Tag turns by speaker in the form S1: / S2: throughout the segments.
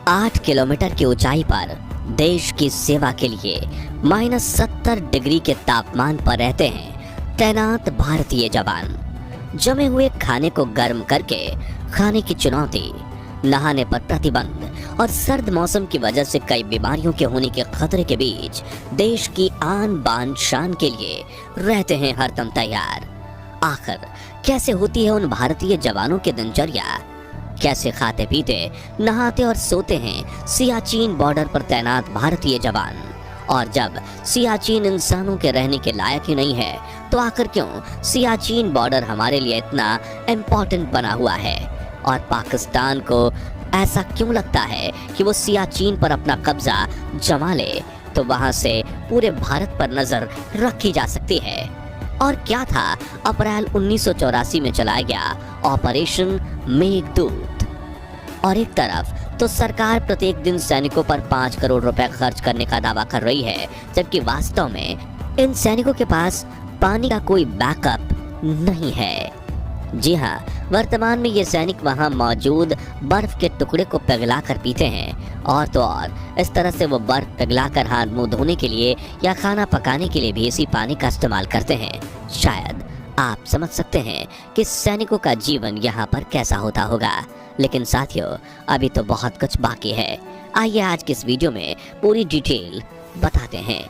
S1: 8 kilometre की ऊंचाई पर देश की सेवा के लिए -70 डिग्री के तापमान पर रहते हैं तैनात भारतीय जवान। जमे हुए खाने को गर्म करके खाने की चुनौती, नहाने पर प्रतिबंध और सर्द मौसम की वजह से कई बीमारियों के होने के खतरे के बीच देश की आन बान शान के लिए रहते हैं हरदम तैयार। आखिर कैसे होती है उन भारतीय जवानों की दिनचर्या? कैसे खाते पीते, नहाते और सोते हैं सियाचिन बॉर्डर पर तैनात भारतीय जवान? और जब सियाचिन इंसानों के रहने के लायक ही नहीं है तो आखिर क्यों सियाचिन बॉर्डर हमारे लिए इतना इम्पोर्टेंट बना हुआ है? और पाकिस्तान को ऐसा क्यों लगता है कि वो सियाचिन पर अपना कब्जा जमा ले तो वहां से पूरे भारत पर नजर रखी जा सकती है? और क्या था अप्रैल 1984 में चलाया गया ऑपरेशन मेघदूत? और एक तरफ तो सरकार प्रत्येक दिन सैनिकों पर 5 करोड़ रुपए खर्च करने का दावा कर रही है, जबकि वास्तव में इन सैनिकों के पास पानी का कोई बैकअप नहीं है। जी हाँ, वर्तमान में ये सैनिक वहाँ मौजूद बर्फ के टुकड़े को पिघला कर पीते हैं और तो और इस तरह से वो बर्फ पिघला कर हाथ मुंह धोने के लिए या खाना पकाने के लिए भी इसी पानी का इस्तेमाल करते हैं। शायद आप समझ सकते हैं कि सैनिकों का जीवन यहाँ पर कैसा होता होगा। लेकिन साथियों, अभी तो बहुत कुछ बाकी है। आइए आज की इस वीडियो में पूरी डिटेल बताते हैं।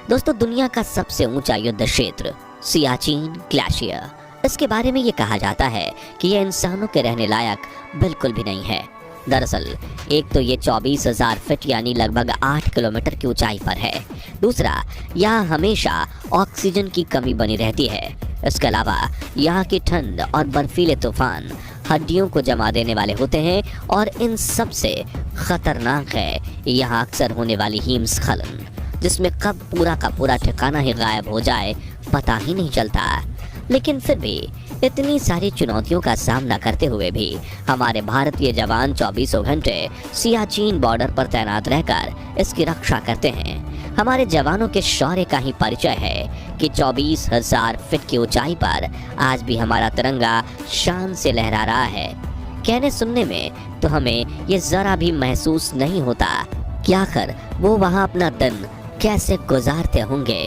S1: दोस्तों, दुनिया का सबसे ऊंचा युद्ध क्षेत्र सियाचिन ग्लेशियर, इसके बारे में ये कहा जाता है कि यह इंसानों के रहने लायक बिल्कुल भी नहीं है। दरअसल एक तो ये 24,000 फीट यानी लगभग 8 किलोमीटर की ऊंचाई पर है। दूसरा, यहाँ हमेशा ऑक्सीजन की कमी बनी रहती है। इसके अलावा यहाँ की ठंड और बर्फीले तूफान हड्डियों को जमा देने वाले होते हैं और इन सबसे खतरनाक है यहाँ अक्सर होने वाली हिमस्खलन, जिसमें कब पूरा का पूरा ठिकाना ही गायब हो जाए पता ही नहीं चलता। लेकिन फिर भी इतनी सारी चुनौतियों का सामना करते हुए भी हमारे भारतीय जवान 24 घंटे सियाचिन बॉर्डर पर तैनात रहकर इसकी रक्षा करते हैं। हमारे जवानों के शौर्य का ही परिचय है कि 24,000 फीट की ऊंचाई पर आज भी हमारा तिरंगा शान से लहरा रहा है। कहने सुनने में तो हमें ये जरा भी महसूस नहीं होता कि आखिर वो वहाँ अपना दिन कैसे गुजारते होंगे।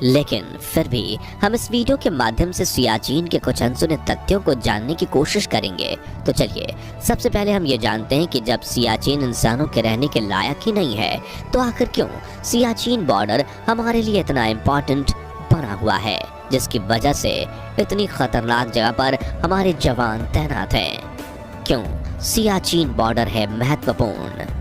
S1: लेकिन फिर भी हम इस वीडियो के माध्यम से सियाचिन के कुछ अनसुने तथ्यों को जानने की कोशिश करेंगे। तो चलिए, सबसे पहले हम ये जानते हैं कि जब सियाचिन इंसानों के रहने के लायक ही नहीं है तो आखिर क्यों सियाचिन बॉर्डर हमारे लिए इतना इम्पोर्टेंट बना हुआ है, जिसकी वजह से इतनी खतरनाक जगह पर हमारे जवान तैनात हैं। क्यों सियाचिन बॉर्डर है महत्वपूर्ण?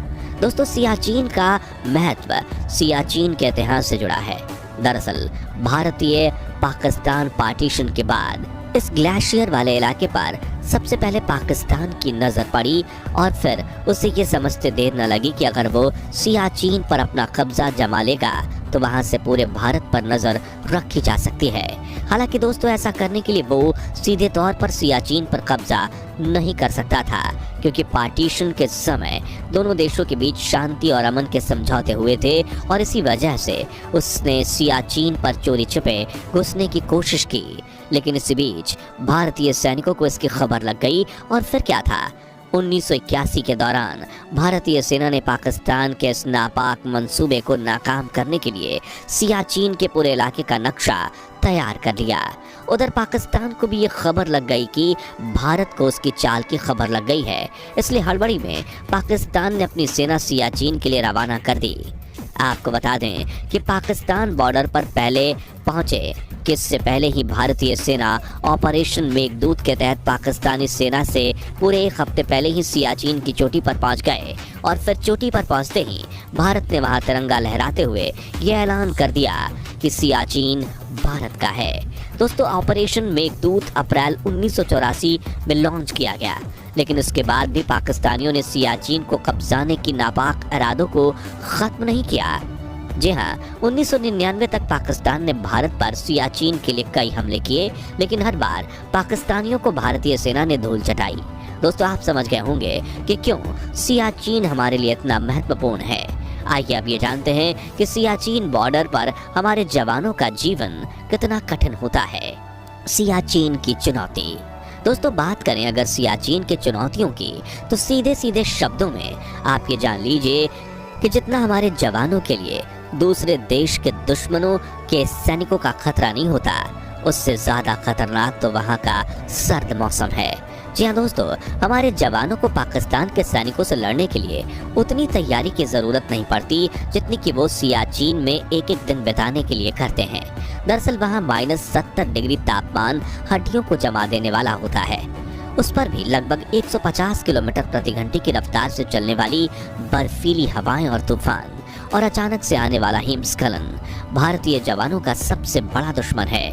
S1: दोस्तों, सियाचिन का महत्व सियाचिन के इतिहास से जुड़ा है। दरअसल भारतीय पाकिस्तान पार्टीशन के बाद इस ग्लेशियर वाले इलाके पर सबसे पहले पाकिस्तान की नज़र पड़ी और फिर उसे ये समझते देर न लगी कि अगर वो सियाचिन पर अपना कब्जा जमा लेगा तो वहाँ से पूरे भारत पर नज़र रखी जा सकती है। हालांकि दोस्तों, ऐसा करने के लिए वो सीधे तौर पर सियाचिन पर कब्जा नहीं कर सकता था, क्योंकि पार्टीशन के समय दोनों देशों के बीच शांति और अमन के समझौते हुए थे और इसी वजह से उसने सियाचिन पर चोरी छिपे घुसने की कोशिश की। लेकिन इसी बीच भारतीय सैनिकों को इसकी खबर लग गई और फिर क्या था, 1981 के दौरान भारतीय सेना ने पाकिस्तान के इस नापाक मंसूबे को नाकाम करने के लिए सियाचिन के पूरे इलाके का नक्शा तैयार कर लिया। उधर पाकिस्तान को भी ये खबर लग गई कि भारत को उसकी चाल की खबर लग गई है, इसलिए हड़बड़ी में पाकिस्तान ने अपनी सेना सियाचिन के लिए रवाना कर दी। आपको बता दें कि पाकिस्तान बॉर्डर पर पहले पहुंचे कि इससे पहले ही भारतीय सेना ऑपरेशन मेघदूत के तहत पाकिस्तानी सेना से पूरे 1 हफ्ते पहले ही सियाचिन की चोटी पर पहुंच गए और फिर चोटी पर पहुंचते ही भारत ने वहां तिरंगा लहराते हुए यह ऐलान कर दिया कि सियाचिन भारत का है। दोस्तों, ऑपरेशन मेघदूत अप्रैल 1984 में लॉन्च किया गया, लेकिन उसके बाद भी पाकिस्तानियों ने सियाचिन को कब्जाने की नापाक इरादों को खत्म नहीं किया। जी हाँ, 1999 तक पाकिस्तान ने भारत पर सियाचिन के लिए कई हमले किए, लेकिन हर बार पाकिस्तानियों को भारतीय सेना ने धूल चटाई। दोस्तों, आप समझ गए होंगे कि क्यों सियाचिन हमारे लिए इतना महत्वपूर्ण है। आइए अब ये जानते हैं कि सियाचिन बॉर्डर पर हमारे जवानों का जीवन कितना कठिन होता है। सियाचिन की चुनौती। दोस्तों बात करें अगर सियाचिन के चुनौतियों की, तो सीधे सीधे शब्दों में आप ये जान लीजिए कि जितना हमारे जवानों के लिए दूसरे देश के दुश्मनों के सैनिकों का खतरा नहीं होता, उससे ज्यादा खतरनाक तो वहाँ का सर्द मौसम है। जी हाँ दोस्तों, हमारे जवानों को पाकिस्तान के सैनिकों से लड़ने के लिए उतनी तैयारी की जरूरत नहीं पड़ती जितनी कि वो सियाचिन में एक एक दिन बिताने के लिए करते हैं। दरअसल वहाँ -70 डिग्री तापमान हड्डियों को जमा देने वाला होता है। उस पर भी लगभग 150 किलोमीटर प्रति घंटे की रफ्तार से चलने वाली बर्फीली हवाएं और तूफान और अचानक से आने वाला हिमस्खलन भारतीय जवानों का सबसे बड़ा दुश्मन है।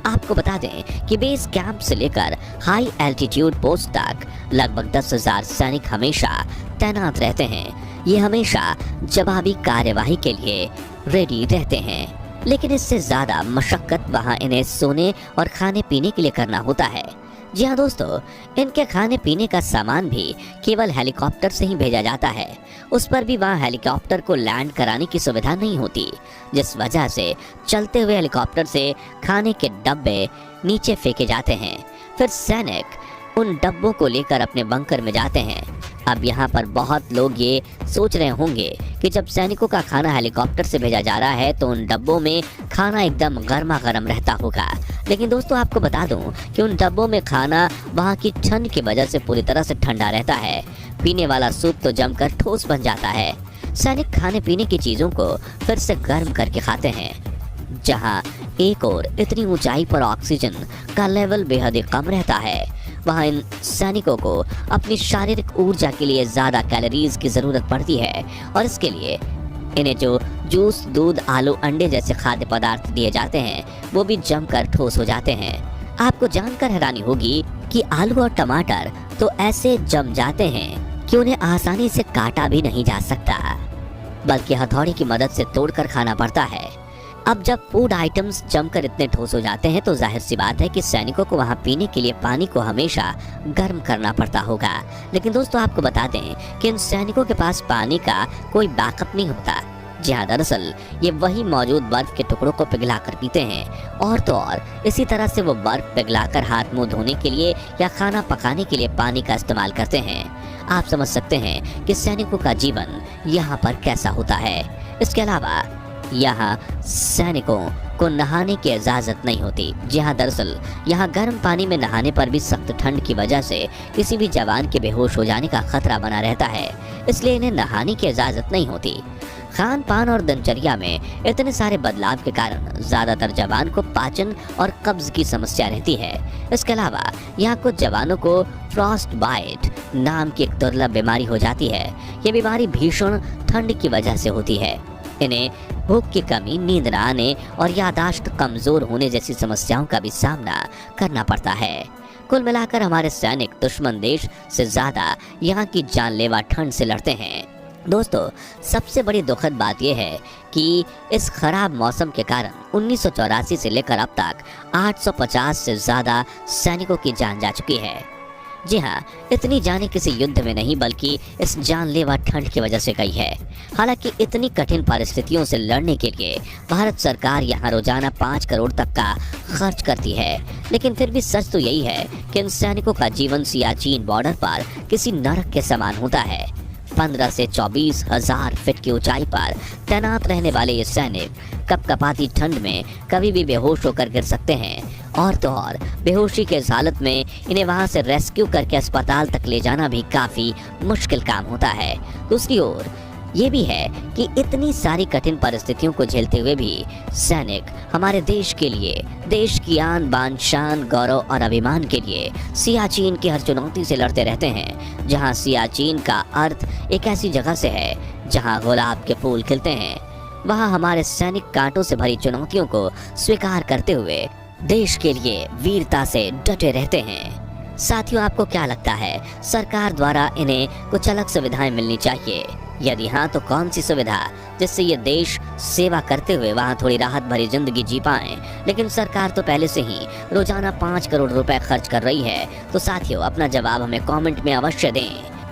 S1: आपको बता दें कि बेस कैंप से लेकर हाई एल्टीट्यूड पोस्ट तक लगभग 10,000 सैनिक हमेशा तैनात रहते हैं। ये हमेशा जवाबी कार्यवाही के लिए रेडी रहते हैं, लेकिन इससे ज्यादा मशक्कत वहाँ इन्हें सोने और खाने पीने के लिए करना होता है। जी हाँ दोस्तों, इनके खाने पीने का सामान भी केवल हेलीकॉप्टर से ही भेजा जाता है। उस पर भी वहाँ हेलीकॉप्टर को लैंड कराने की सुविधा नहीं होती, जिस वजह से चलते हुए हेलीकॉप्टर से खाने के डब्बे नीचे फेंके जाते हैं। फिर सैनिक उन डब्बों को लेकर अपने बंकर में जाते हैं। अब यहाँ पर बहुत लोग ये सोच रहे होंगे कि जब सैनिकों का खाना हेलीकॉप्टर से भेजा जा रहा है तो उन डब्बों में खाना एकदम गर्मा गर्म रहता होगा, लेकिन दोस्तों आपको बता दूं कि उन डब्बों में खाना वहाँ की ठंड की वजह से पूरी तरह से ठंडा रहता है। पीने वाला सूप तो जमकर ठोस बन जाता है। सैनिक खाने पीने की चीज़ों को फिर से गर्म करके खाते हैं। जहाँ एक और इतनी ऊंचाई पर ऑक्सीजन का लेवल बेहद ही कम रहता है, वहाँ इन सैनिकों को अपनी शारीरिक ऊर्जा के लिए ज़्यादा कैलोरीज की ज़रूरत पड़ती है और इसके लिए इन्हें जो जूस, दूध, आलू, अंडे जैसे खाद्य पदार्थ दिए जाते हैं वो भी जमकर ठोस हो जाते हैं। आपको जानकर हैरानी होगी कि आलू और टमाटर तो ऐसे जम जाते हैं कि उन्हें आसानी से काटा भी नहीं जा सकता, बल्कि हथौड़ी की मदद से तोड़कर खाना पड़ता है। अब जब फूड आइटम्स जमकर इतने ठोस हो जाते हैं तो जाहिर सी बात है कि सैनिकों को वहाँ पीने के लिए पानी को हमेशा गर्म करना पड़ता होगा। लेकिन दोस्तों आपको बता दें कि इन सैनिकों के पास पानी का कोई बैकअप नहीं होता। जी हाँ, दरअसल ये वही मौजूद बर्फ के टुकड़ों को पिघलाकर पीते हैं और तो और इसी तरह से वो बर्फ पिघलाकर हाथ मुंह धोने के लिए या खाना पकाने के लिए पानी का इस्तेमाल करते हैं। आप समझ सकते हैं कि सैनिकों का जीवन यहाँ पर कैसा होता है। इसके अलावा यहाँ सैनिकों को नहाने की इजाज़त नहीं होती। जी हाँ, दरअसल यहाँ गर्म पानी में नहाने पर भी सख्त ठंड की वजह से किसी भी जवान के बेहोश हो जाने का खतरा बना रहता है, इसलिए इन्हें नहाने की इजाज़त नहीं होती। खान पान और दिनचर्या में इतने सारे बदलाव के कारण ज़्यादातर जवान को पाचन और कब्ज की समस्या रहती है। इसके अलावा यहाँ कुछ जवानों को फ्रॉस्ट बाइट नाम की एक दुर्लभ बीमारी हो जाती है। ये बीमारी भीषण ठंड की वजह से होती है। इन्हें भूख की कमी, नींद न आने और याददाश्त कमज़ोर होने जैसी समस्याओं का भी सामना करना पड़ता है। कुल मिलाकर हमारे सैनिक दुश्मन देश से ज़्यादा यहाँ की जानलेवा ठंड से लड़ते हैं। दोस्तों सबसे बड़ी दुखद बात यह है कि इस खराब मौसम के कारण 1984 से लेकर अब तक 850 से ज़्यादा सैनिकों की जान जा चुकी है। जी हाँ, इतनी जाने किसी युद्ध में नहीं बल्कि इस जानलेवा ठंड की वजह से गई है। हालांकि इतनी कठिन परिस्थितियों से लड़ने के लिए भारत सरकार यहाँ रोजाना 5 करोड़ तक का खर्च करती है, लेकिन फिर भी सच तो यही है कि इन सैनिकों का जीवन सियाचिन बॉर्डर पर किसी नरक के समान होता है। 15 से 24 हजार फीट की ऊंचाई पर तैनात रहने वाले ये सैनिक कपकपाती ठंड में कभी भी बेहोश होकर गिर सकते हैं और तो और बेहोशी के इस हालत में इन्हें वहां से रेस्क्यू करके अस्पताल तक ले जाना भी काफ़ी मुश्किल काम होता है। दूसरी ओर ये भी है कि इतनी सारी कठिन परिस्थितियों को झेलते हुए भी सैनिक हमारे देश के लिए, देश की आन बान शान, गौरव और अभिमान के लिए सियाचिन की हर चुनौती से लड़ते रहते हैं। जहां सियाचिन का अर्थ एक ऐसी जगह से है जहां गुलाब के फूल खिलते हैं, वहां हमारे सैनिक कांटों से भरी चुनौतियों को स्वीकार करते हुए देश के लिए वीरता से डटे रहते हैं। साथियों, आपको क्या लगता है, सरकार द्वारा इन्हें कुछ अलग सुविधाएं मिलनी चाहिए? यदि हाँ तो कौन सी सुविधा, जिससे ये देश सेवा करते हुए वहाँ थोड़ी राहत भरी जिंदगी जी पाएं? लेकिन सरकार तो पहले से ही रोजाना 5 करोड़ रुपए खर्च कर रही है। तो साथियों अपना जवाब हमें कमेंट में अवश्य दें।